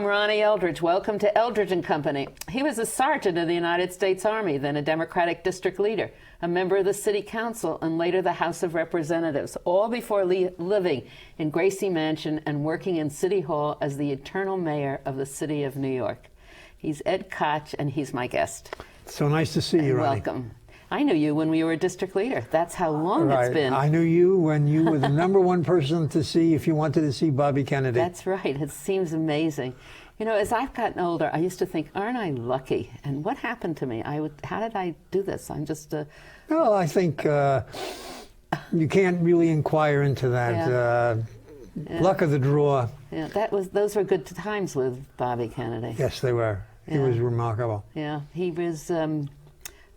I'm Ronnie Eldridge. Welcome to Eldridge and Company. He was a sergeant in the United States Army, then a Democratic district leader, a member of the City Council, and later the House of Representatives, all before living in Gracie Mansion and working in City Hall as the eternal mayor of the city of New York. He's Ed Koch, and he's my guest. So nice to see you, Ronnie. Welcome. I knew you when we were a district leader. That's how long it's been. I knew you when you were the #1 person to see if you wanted to see Bobby Kennedy. That's right. It seems amazing. You know, as I've gotten older, I used to think, aren't I lucky? And what happened to me? How did I do this? I'm just a... Well, I think you can't really inquire into that. Luck of the draw. Yeah, those were good times with Bobby Kennedy. Yes, they were. He was remarkable. Yeah, he was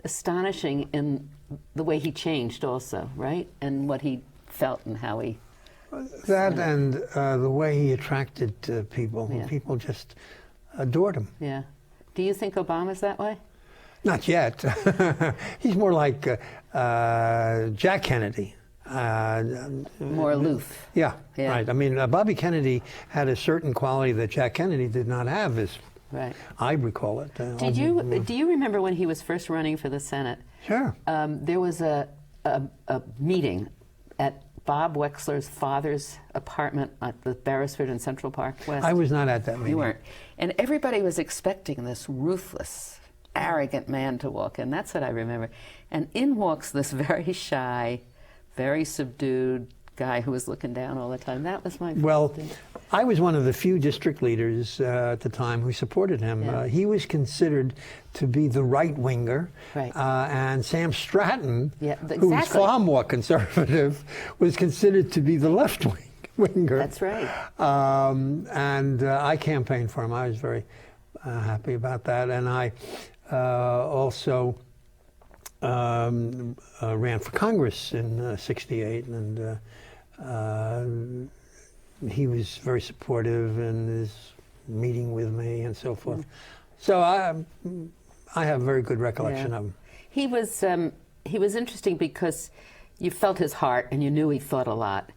astonishing in the way he changed also, right? And what he felt and how he... That and the way he attracted people. Yeah. People just adored him. Yeah. Do you think Obama's that way? Not yet. He's more like Jack Kennedy. More aloof. Yeah, right. I mean, Bobby Kennedy had a certain quality that Jack Kennedy did not have, as I recall it. Do you remember when he was first running for the Senate? Sure. There was a meeting at Bob Wexler's father's apartment at the Beresford in Central Park West. I was not at that meeting. You weren't. And everybody was expecting this ruthless, arrogant man to walk in. That's what I remember. And in walks this very shy, very subdued guy who was looking down all the time. That was my thing. I was one of the few district leaders at the time who supported him. Yeah. He was considered to be the right-winger, right. And Sam Stratton, exactly. who was far more conservative, was considered to be the left-winger. That's right. And I campaigned for him. I was very happy about that. And I also ran for Congress in '68, and he was very supportive in his meeting with me and so forth. Mm. So I have a very good recollection of him. He was interesting because you felt his heart and you knew he thought a lot,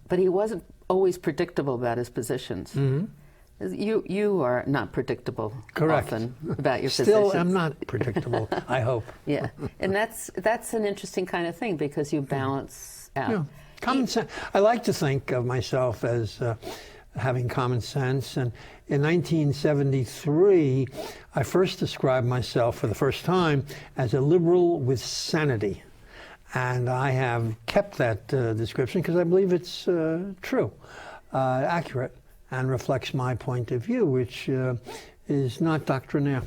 but he wasn't always predictable about his positions. Mm-hmm. You are not predictable. Correct. Often about your Still positions. am not predictable, I hope. Yeah, and that's an interesting kind of thing because you balance out. Yeah. Common sense. I like to think of myself as having common sense, and in 1973, I first described myself for the first time as a liberal with sanity, and I have kept that description because I believe it's true, accurate, and reflects my point of view, which is not doctrinaire.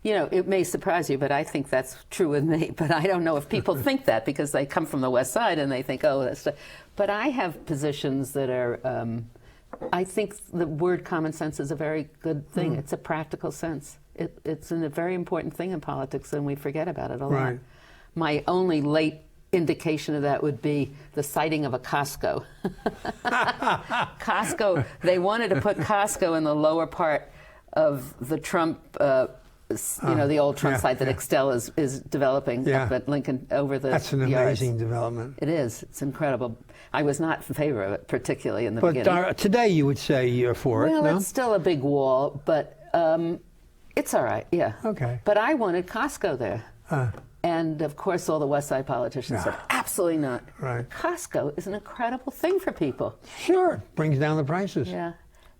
You know, it may surprise you, but I think that's true with me. But I don't know if people think that because they come from the West Side and they think, oh, that's... But I have positions that are... I think the word common sense is a very good thing. It's a practical sense. It's a very important thing in politics, and we forget about it a lot. My only late indication of that would be the sighting of a Costco. Costco, they wanted to put Costco in the lower part of the Trump... you know, the old Trump site that Excel is developing up at Lincoln over the That's an amazing development. It is. It's incredible. I was not in favor of it, particularly in the beginning. But today you would say you're for it, no? Well, it's still a big wall, but it's all right, yeah. Okay. But I wanted Costco there. And, of course, all the West Side politicians said, absolutely not. Right. Costco is an incredible thing for people. Sure. Brings down the prices. Yeah.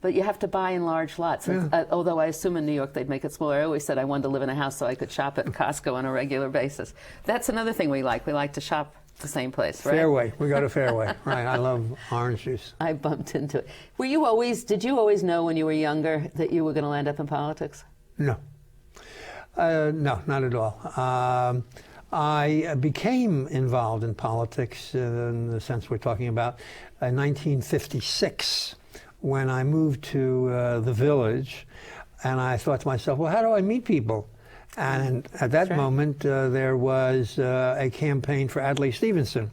But you have to buy in large lots. Although I assume in New York they'd make it smaller. I always said I wanted to live in a house so I could shop at Costco on a regular basis. That's another thing we like. We like to shop the same place, right? Fairway. We go to Fairway. Right. I love orange juice. I bumped into it. Did you always know when you were younger that you were going to land up in politics? No. No, not at all. I became involved in politics in the sense we're talking about in 1956. When I moved to the village, and I thought to myself, well, how do I meet people? And at that moment, there was a campaign for Adlai Stevenson.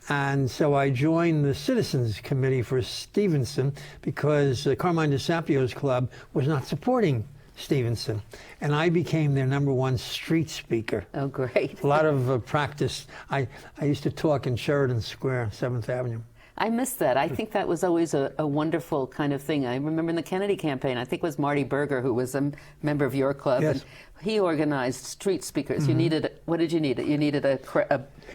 And so I joined the Citizens Committee for Stevenson because Carmine DeSapio's club was not supporting Stevenson. And I became their #1 street speaker. Oh, great. A lot of practice. I used to talk in Sheridan Square, 7th Avenue. I miss that. I think that was always a wonderful kind of thing. I remember in the Kennedy campaign, I think it was Marty Berger, who was a member of your club, Yes. and he organized street speakers. You needed, what did you need? You needed a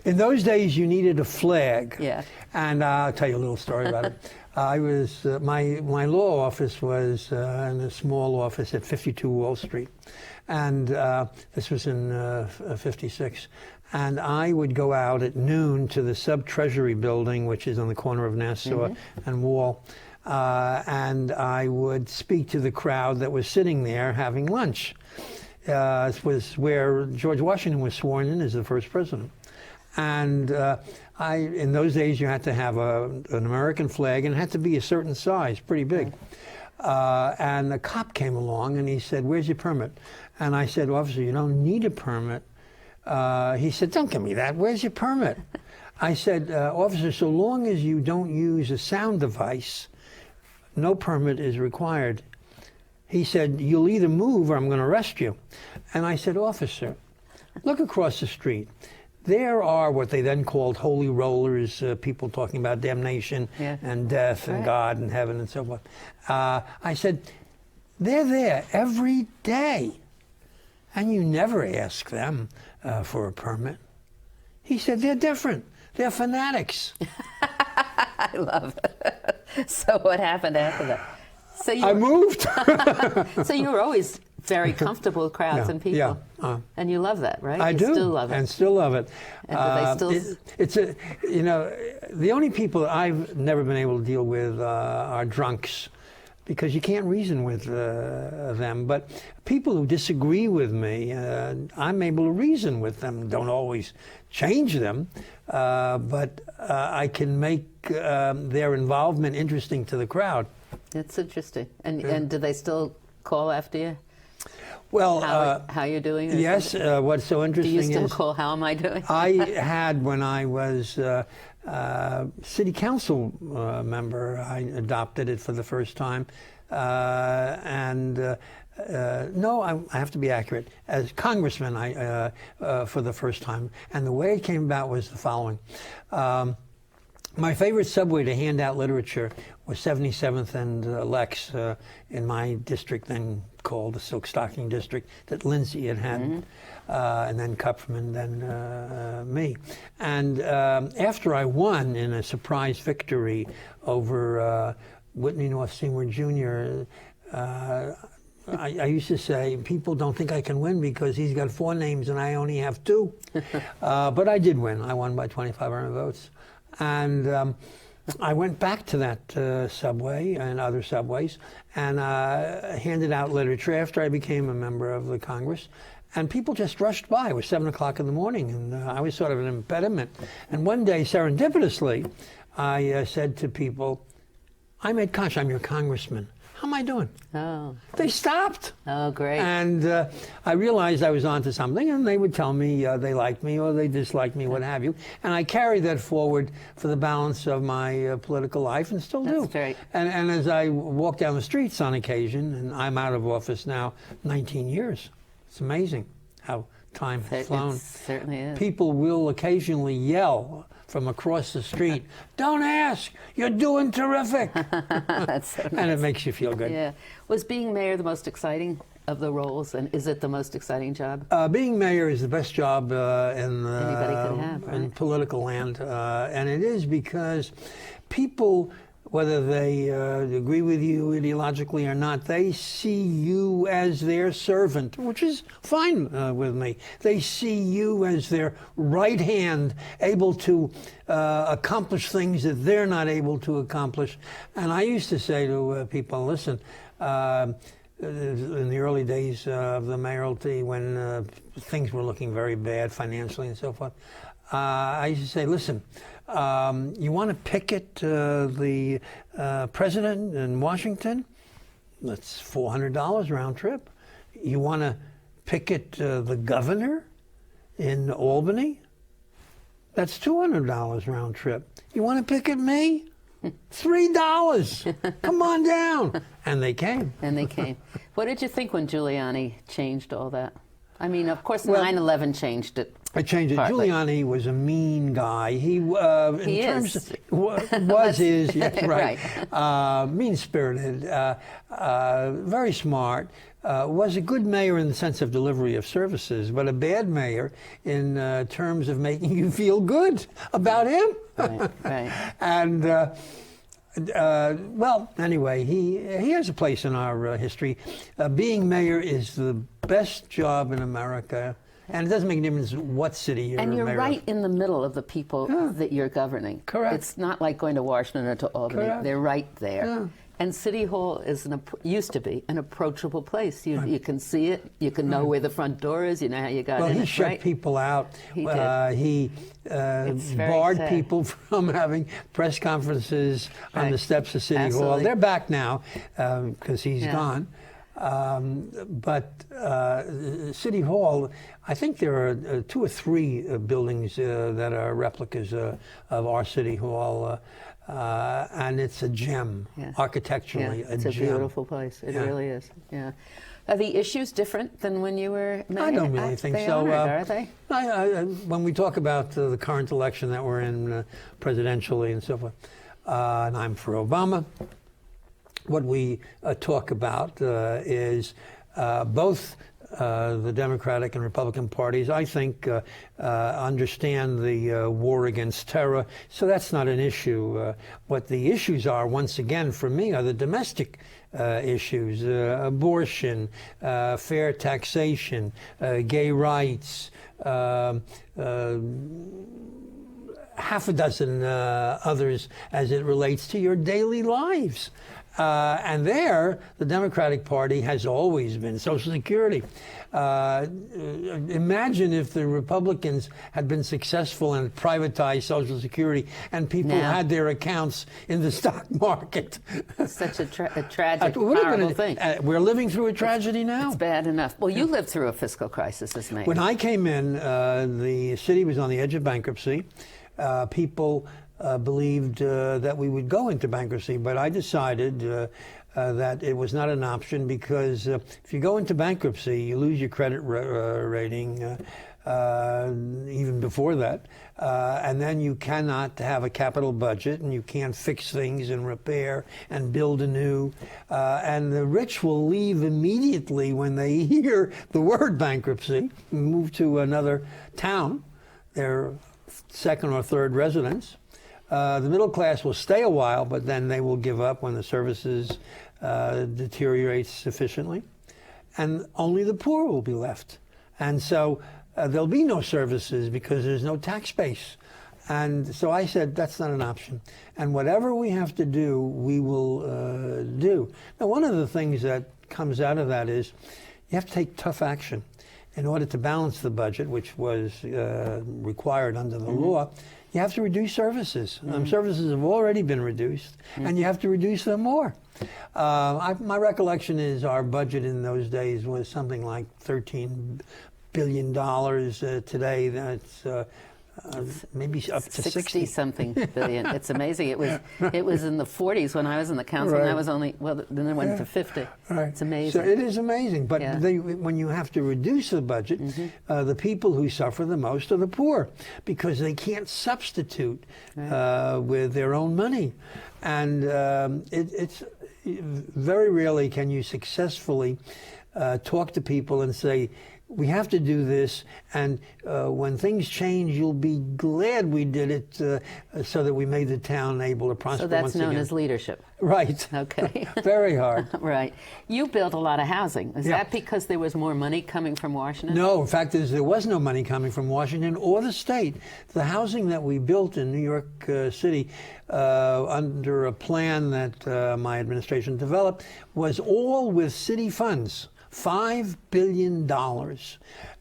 In those days, you needed a flag. Yeah. And I'll tell you a little story about it. I was my law office was in a small office at 52 Wall Street, and this was in '56. And I would go out at noon to the Sub-Treasury building, which is on the corner of Nassau and Wall, and I would speak to the crowd that was sitting there having lunch. It was where George Washington was sworn in as the first president. And in those days, you had to have an American flag, and it had to be a certain size, pretty big. And a cop came along, and he said, "Where's your permit?" And I said, "Officer, you don't need a permit." He said, "Don't give me that. Where's your permit?" I said, "Officer, so long as you don't use a sound device, no permit is required." He said, "You'll either move or I'm going to arrest you." And I said, "Officer, look across the street. There are what they then called holy rollers, people talking about damnation and death and God and heaven and so forth." I said, "They're there every day, and you never ask them for a permit." He said, "They're different. They're fanatics." I love it. So what happened after that? So I moved. So you were always very comfortable with crowds and people. Yeah. And you love that, right? I You do. still love it. And still love it. And do they still... It's the only people I've never been able to deal with are drunks, because you can't reason with them. But people who disagree with me, I'm able to reason with them. Don't always change them, but I can make their involvement interesting to the crowd. That's interesting. And do they still call after you? Well, how you're doing? Yes. What's so interesting is... Do you still is call, "How am I doing"? I had, when I was city council member, I adopted it for the first time. No, I have to be accurate. As congressman, for the first time. And the way it came about was the following. My favorite subway to hand out literature was 77th and Lex in my district, then called the Silk Stocking District, that Lindsay had had, and then Kupferman, then me. And after I won in a surprise victory over Whitney North Seymour Jr., I used to say, people don't think I can win because he's got 4 names and I only have 2. But I did win. I won by 2,500 votes. And I went back to that subway and other subways and handed out literature after I became a member of the Congress. And people just rushed by. It was 7 o'clock in the morning, and I was sort of an impediment. And one day, serendipitously, I said to people, "I'm Ed Koch, I'm your congressman. How am I doing?" Oh. They stopped. Oh, great. And I realized I was onto something, and they would tell me they liked me or they disliked me, what have you. And I carried that forward for the balance of my political life, and still do. That's great. And as I walk down the streets on occasion, and I'm out of office now 19 years. It's amazing how time has flown. It certainly is. People will occasionally yell from across the street, "Don't ask, you're doing terrific." That's so nice. And it makes you feel good. Yeah. Was being mayor the most exciting of the roles, and is it the most exciting job? Being mayor is the best job Anybody could have, right? in political land, and it is because people, whether they agree with you ideologically or not, they see you as their servant, which is fine with me. They see you as their right hand, able to accomplish things that they're not able to accomplish. And I used to say to people, listen, in the early days of the mayoralty, when things were looking very bad financially and so forth, I used to say, listen, you want to picket the president in Washington? That's $400 round trip. You want to picket the governor in Albany? That's $200 round trip. You want to picket me? $3. Come on down. And they came. And they came. What did you think when Giuliani changed all that? I mean, of course, 9/11 changed it I changed it. Partly. Giuliani was a mean guy. He He in terms is. is yes, right. Right. Mean-spirited, very smart. Was a good mayor in the sense of delivery of services, but a bad mayor in terms of making you feel good about him. Right, right. And well, anyway, he has a place in our history. Being mayor is the best job in America, and it doesn't make any difference what city you're And you're mayor right of. in the middle of the people that you're governing. Correct. It's not like going to Washington or to Albany. Correct. They're right there. Yeah. And City Hall is used to be an approachable place. You can see it. You can know where the front door is. You know how you got Well, in. he it, shut right? people out. He did. He very barred sad. people from having press conferences on Right. the steps of City Hall. Absolutely. They're back now because he's Yeah. gone. But City Hall, I think there are 2 or 3 buildings that are replicas of our City Hall, and it's a gem, Yeah. architecturally. Yeah, it's a gem. beautiful place. It Yeah. really is. Yeah. Are the issues different than when you were mayor? I don't really think they so. Are they? When we talk about the current election that we're in presidentially and so forth, and I'm for Obama, what we talk about is both the Democratic and Republican parties, I think, understand the war against terror, so that's not an issue. What the issues are, once again, for me, are the domestic issues, abortion, fair taxation, gay rights, half a dozen others as it relates to your daily lives. And there, the Democratic Party has always been Social Security. Imagine if the Republicans had been successful and privatized Social Security and people Now. had their accounts in the stock market. Such a tragic, We're not horrible gonna- thing. We're living through a tragedy now. It's bad enough. Well, you lived through a fiscal crisis as mayor. When I came in, the city was on the edge of bankruptcy. People believed that we would go into bankruptcy, but I decided that it was not an option because if you go into bankruptcy, you lose your credit rating even before that. And then you cannot have a capital budget, and you can't fix things and repair and build anew. And the rich will leave immediately when they hear the word bankruptcy, move to another town, their second or third residence. The middle class will stay a while, but then they will give up when the services deteriorate sufficiently. And only the poor will be left. And so there'll be no services because there's no tax base. And so I said, that's not an option. And whatever we have to do, we will do. Now, one of the things that comes out of that is you have to take tough action in order to balance the budget, which was required under the law. You have to reduce services. Services have already been reduced, and you have to reduce them more. My recollection is our budget in those days was something like $13 billion. Today, that's maybe up to 60. something billion. It's amazing. It was in the 40s when I was in the council, and Right. I was only, well, then it went to 50. Right. It's amazing. So it is amazing. But Yeah. when you have to reduce the budget, the people who suffer the most are the poor because they can't substitute with their own money. And it's very rarely can you successfully talk to people and say, we have to do this, and when things change, you'll be glad we did it so that we made the town able to prosper So that's once known again. as leadership. Right. Okay. Very hard. Right. You built a lot of housing. Is Yeah. that because there was more money coming from Washington? No, in fact, there was no money coming from Washington or the state. The housing that we built in New York City under a plan that my administration developed was all with city funds. $5 billion.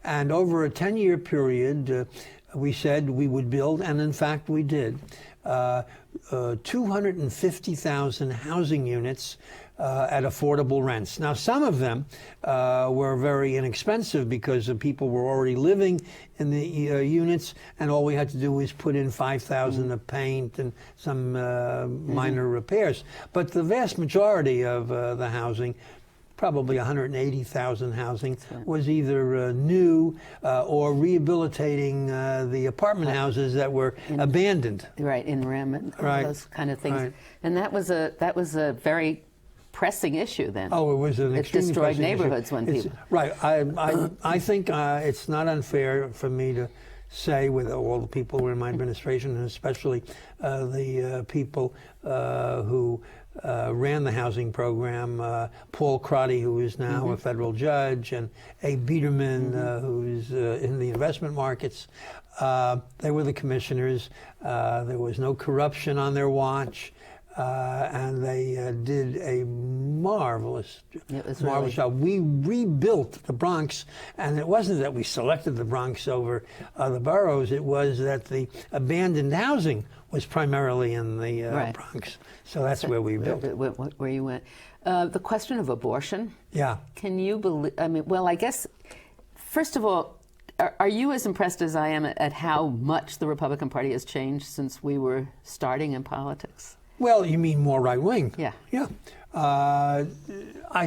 And over a 10-year period, we said we would build, and in fact we did, 250,000 housing units at affordable rents. Now, some of them were very inexpensive because the people were already living in the units, and all we had to do was put in $5,000 of paint and some minor repairs. But the vast majority of the housing probably 180,000 housing was either new or rehabilitating the apartment houses that were abandoned. Right, in REM and all those kind of things. Right. And that was a very pressing issue then. Oh, it was an extremely destroyed pressing neighborhoods issue. when people. Right. I think it's not unfair for me to say, with all the people who were in my administration, and especially the people who ran the housing program, Paul Crotty, who is now a federal judge, and Abe Biederman, who's in the investment markets. They were the commissioners. There was no corruption on their watch. And they did a marvelous job. We rebuilt the Bronx, and it wasn't that we selected the Bronx over other boroughs. It was that the abandoned housing was primarily in the Bronx. So that's where we built. Where you went. The question of abortion. Yeah. Can you believe? I mean, well, I guess first of all, are you as impressed as I am at how much the Republican Party has changed since we were starting in politics? Well, you mean more right-wing? Yeah. Yeah. I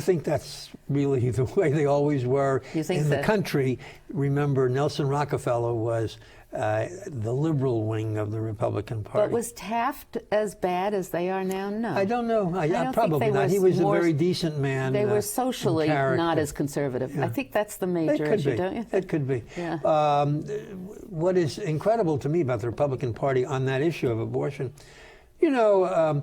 think that's really the way they always were in the country. Remember, Nelson Rockefeller was the liberal wing of the Republican Party. But was Taft as bad as they are now? No. I don't know. I don't probably think not. He was a very decent man. They were socially not as conservative. Yeah. I think that's the major issue, don't you think? It could be. Yeah. What is incredible to me about the Republican Party on that issue of abortion, you know,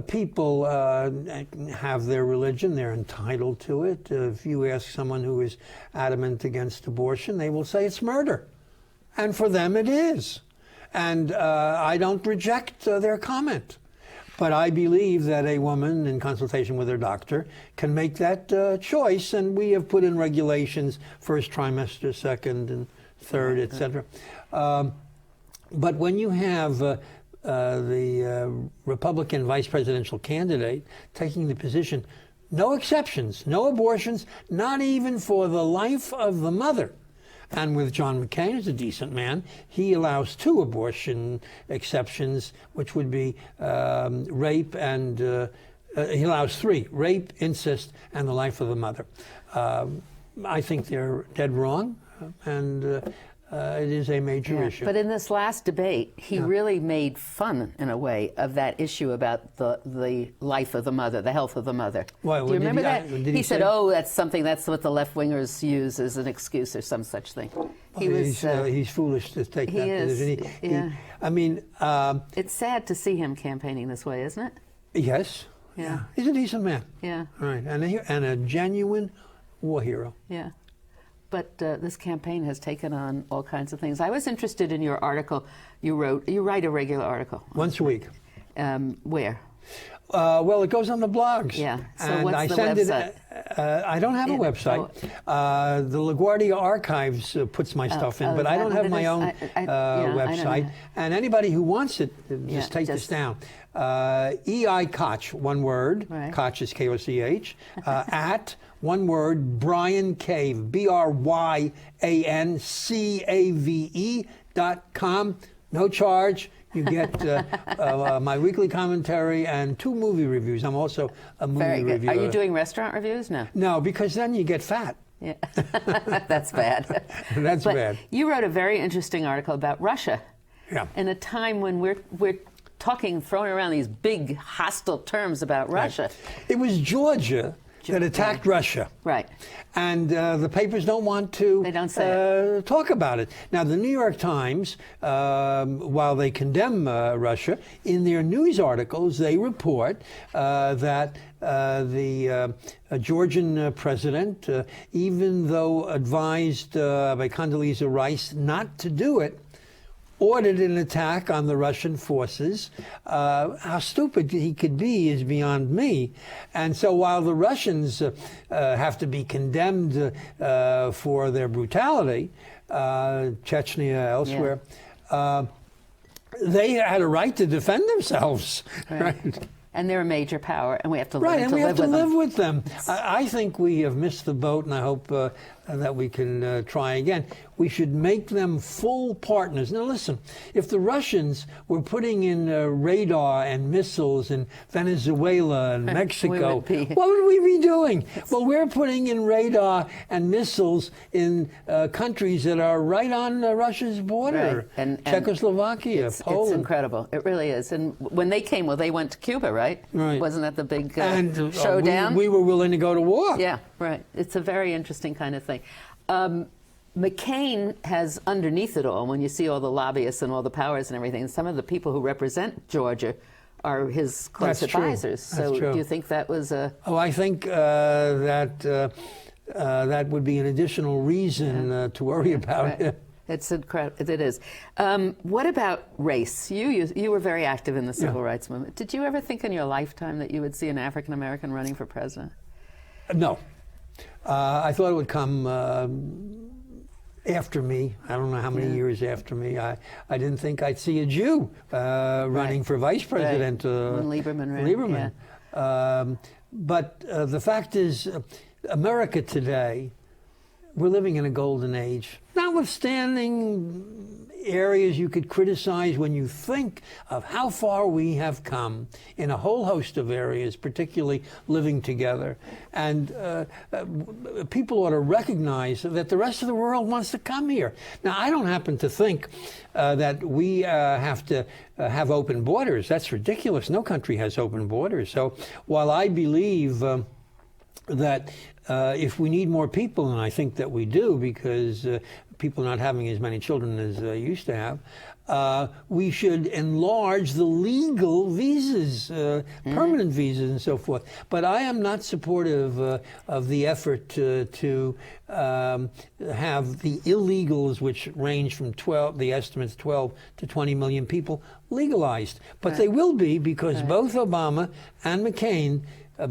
people have their religion. They're entitled to it. If you ask someone who is adamant against abortion, they will say it's murder. And for them it is. And I don't reject their comment. But I believe that a woman, in consultation with her doctor, can make that choice. And we have put in regulations, first trimester, second and third, etc. But when you have the Republican vice presidential candidate taking the position, no exceptions, no abortions, not even for the life of the mother. And with John McCain, who's a decent man, he allows 2 abortion exceptions, which would be rape and, he allows 3, rape, incest, and the life of the mother. I think they're dead wrong, and it is a major issue. But in this last debate, he really made fun, in a way, of that issue about the life of the mother, the health of the mother. Why, do you remember that? He said, "Oh, that's what the left-wingers use as an excuse," or some such thing. He's foolish to take that position. I mean, it's sad to see him campaigning this way, isn't it? Yes. Yeah. He's a decent man. Yeah. Right, and a genuine war hero. Yeah. But this campaign has taken on all kinds of things. I was interested in your article you wrote. You write a regular article. Once a week. Where? Well, it goes on the blogs. Yeah. So and what's I the send website? I don't have a website. The LaGuardia Archives puts my stuff in, but I don't have my own website. And anybody who wants it, just take this down. E.I. Koch, one word. Right. Koch is K-O-C-H. At one word, Brian Cave, BRYANCAVE.com. No charge. You get my weekly commentary and 2 movie reviews. I'm also a movie reviewer. Are you doing restaurant reviews? No. No, because then you get fat. Yeah, that's bad. That's bad. You wrote a very interesting article about Russia. Yeah. In a time when we're throwing around these big hostile terms about Russia. Right. It was Georgia that attacked Russia. Right. And the papers don't want to talk about it. Now, the New York Times, while they condemn Russia, in their news articles, they report that the Georgian president, even though advised by Condoleezza Rice not to do it, ordered an attack on the Russian forces. How stupid he could be is beyond me. And so while the Russians have to be condemned for their brutality, Chechnya, elsewhere, they had a right to defend themselves. Right? And they're a major power, and we have to live with them. It's... I think we have missed the boat, and I hope that we can try again. we should make them full partners. Now listen, if the Russians were putting in radar and missiles in Venezuela and Mexico, what would we be doing? Well, we're putting in radar and missiles in countries that are right on Russia's border. Right. And Czechoslovakia, Poland. It's incredible. It really is. And when they came, well, they went to Cuba, right? Right. Wasn't that the big showdown? We were willing to go to war. Yeah, right. It's a very interesting kind of thing. McCain has, underneath it all, when you see all the lobbyists and all the powers and everything, some of the people who represent Georgia are his close advisors. So do you think that was a... Oh, I think that would be an additional reason to worry about it. It's incredible. It is. What about race? You were very active in the civil rights movement. Did you ever think in your lifetime that you would see an African American running for president? No. I thought it would come after me. I don't know how many years after me. I didn't think I'd see a Jew running for vice president. When Lieberman ran. But the fact is, America today, we're living in a golden age. Notwithstanding areas you could criticize, when you think of how far we have come in a whole host of areas, particularly living together, and people ought to recognize that the rest of the world wants to come here. Now, I don't happen to think that we have to have open borders. That's ridiculous. No country has open borders. So while I believe that if we need more people, and I think that we do, because people are not having as many children as they used to have, we should enlarge the legal visas, permanent visas and so forth. But I am not supportive of the effort to have the illegals, which range from 12 to 20 million people, legalized. But they will be, because both Obama and McCain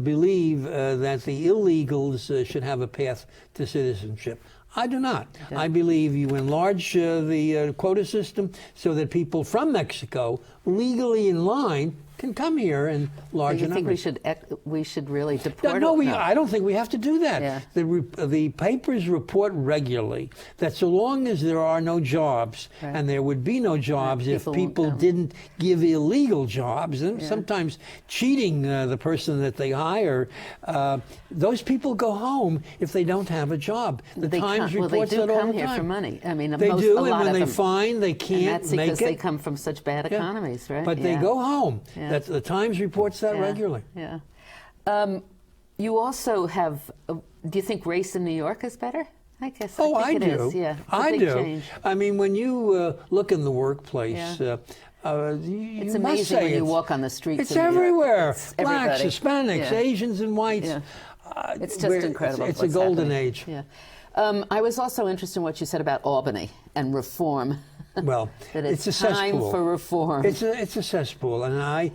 believe that the illegals should have a path to citizenship. I do not. I believe you enlarge the quota system so that people from Mexico, legally in line, can come here in larger numbers. You think we should really deport? No, I don't think we have to do that. Yeah. The papers report regularly that so long as there are no jobs, and there would be no jobs if people didn't give illegal jobs, and sometimes cheating the person that they hire, those people go home if they don't have a job. The Times reports that all the time. They do come here for money. I mean, they do, and when they them, find they can't and that's make because it, they come from such bad economies, right? But they go home. The Times reports that regularly. Yeah. You also have, do you think race in New York is better? I guess. I think do. It is. Yeah. I do. Change. I mean, when you look in the workplace, it's you amazing must say when you walk on the streets. It's everywhere. It's Blacks, Hispanics, Asians, and whites. Yeah. It's just incredible. It's a golden age. Yeah. I was also interested in what you said about Albany and reform. Well, that it's a time cesspool. for reform. It's a cesspool, and I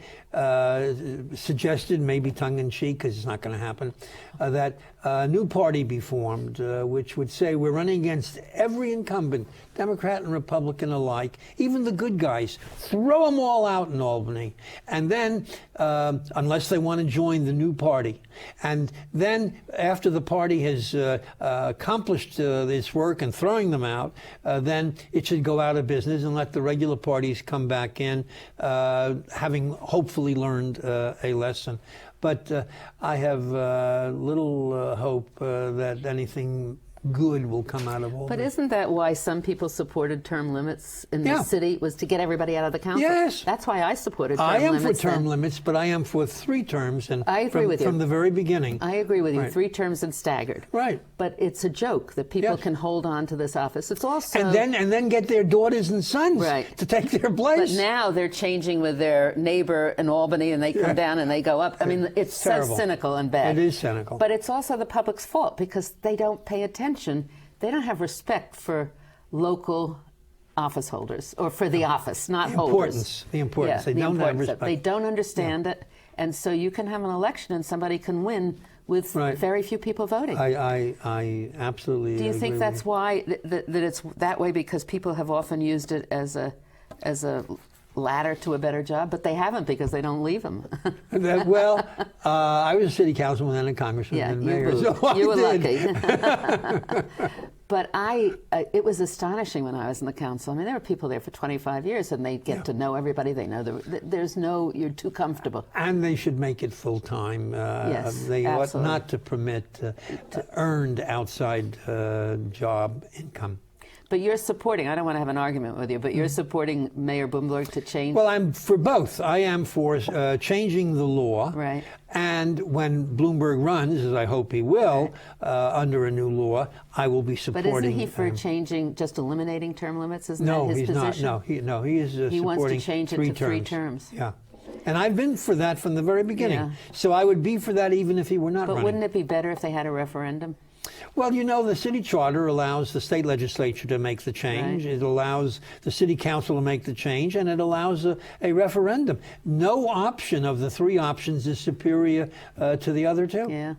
suggested, maybe tongue-in-cheek, because it's not going to happen, that a new party be formed, which would say we're running against every incumbent, Democrat and Republican alike, even the good guys. Throw them all out in Albany, and then, unless they want to join the new party, and then after the party has accomplished its work and throwing them out, then it should go out of business and let the regular parties come back in, having hopefully learned a lesson. But I have little hope that anything good will come out of all But this. isn't that why some people supported term limits in the city, was to get everybody out of the council? Yes. That's why I supported term limits. I am for term limits, but I am for 3 terms, and I agree with you. From the very beginning. I agree with you. 3 terms and staggered. Right. But it's a joke that people can hold on to this office. It's also... And then get their daughters and sons to take their place. But now they're changing with their neighbor in Albany, and they come down and they go up. I mean, it's so cynical and bad. It is cynical. But it's also the public's fault, because they don't pay attention. They don't have respect for local office holders, or for the office, not holders. The importance. They don't have respect. They don't understand it. And so you can have an election and somebody can win with very few people voting. I absolutely Do you think agree that's why that it's that way, because people have often used it as a ladder to a better job, but they haven't, because they don't leave them. Well, I was a city councilman and a congressman and mayor. So you were lucky. But it was astonishing when I was in the council. I mean, there were people there for 25 years, and they get to know everybody. They know you're too comfortable. And they should make it full time. Yes, they ought absolutely. not to permit earned outside job income. But you're supporting, I don't want to have an argument with you, but you're supporting Mayor Bloomberg to change? Well, I'm for both. I am for changing the law. Right. And when Bloomberg runs, as I hope he will, under a new law, I will be supporting. But isn't he for changing, just eliminating term limits? Isn't no, that his he's position? not. No, he is He supporting wants to change it to 3 terms. Yeah. And I've been for that from the very beginning. Yeah. So I would be for that even if he were not But running. wouldn't it be better if they had a referendum? Well, you know, the city charter allows the state legislature to make the change. Right. It allows the city council to make the change, and it allows a referendum. No option of the 3 options is superior to the other 2. Yeah.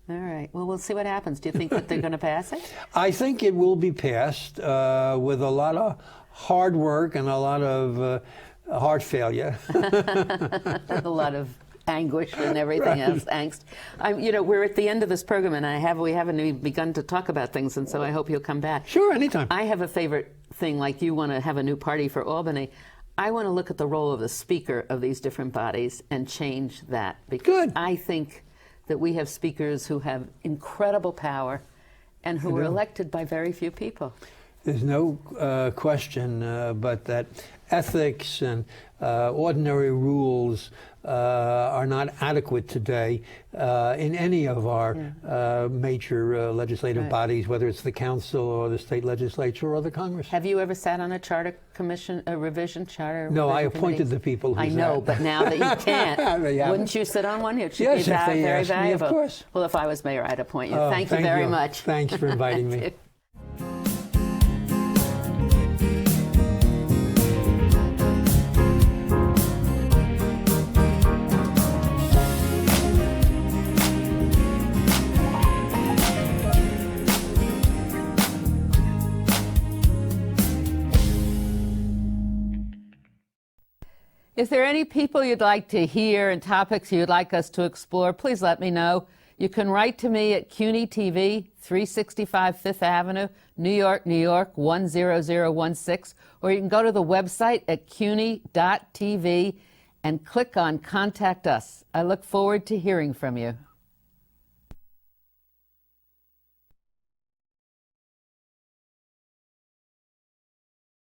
All right. Well, we'll see what happens. Do you think that they're going to pass it? I think it will be passed with a lot of hard work and a lot of heart failure. A lot of anguish and everything else, angst. We're at the end of this program, and we haven't even begun to talk about things, and so I hope you'll come back. Sure, anytime. I have a favorite thing, like you want to have a new party for Albany. I want to look at the role of the speaker of these different bodies and change that. Because Good. I think that we have speakers who have incredible power and who are elected by very few people. There's no question but that ethics and ordinary rules are not adequate today in any of our major legislative bodies, whether it's the council or the state legislature or the Congress. Have you ever sat on a charter commission, a revision charter? No, I revision appointed committees? the people who I know, sat. but now that you can't, Yeah. wouldn't you sit on one? It should Yes, be if they very asked me, of valuable. course. Well, if I was mayor, I'd appoint you. Oh, Thank you very much. Thanks for inviting me. If there are any people you'd like to hear and topics you'd like us to explore, please let me know. You can write to me at CUNY TV, 365 Fifth Avenue, New York, New York, 10016, or you can go to the website at cuny.tv and click on Contact Us. I look forward to hearing from you.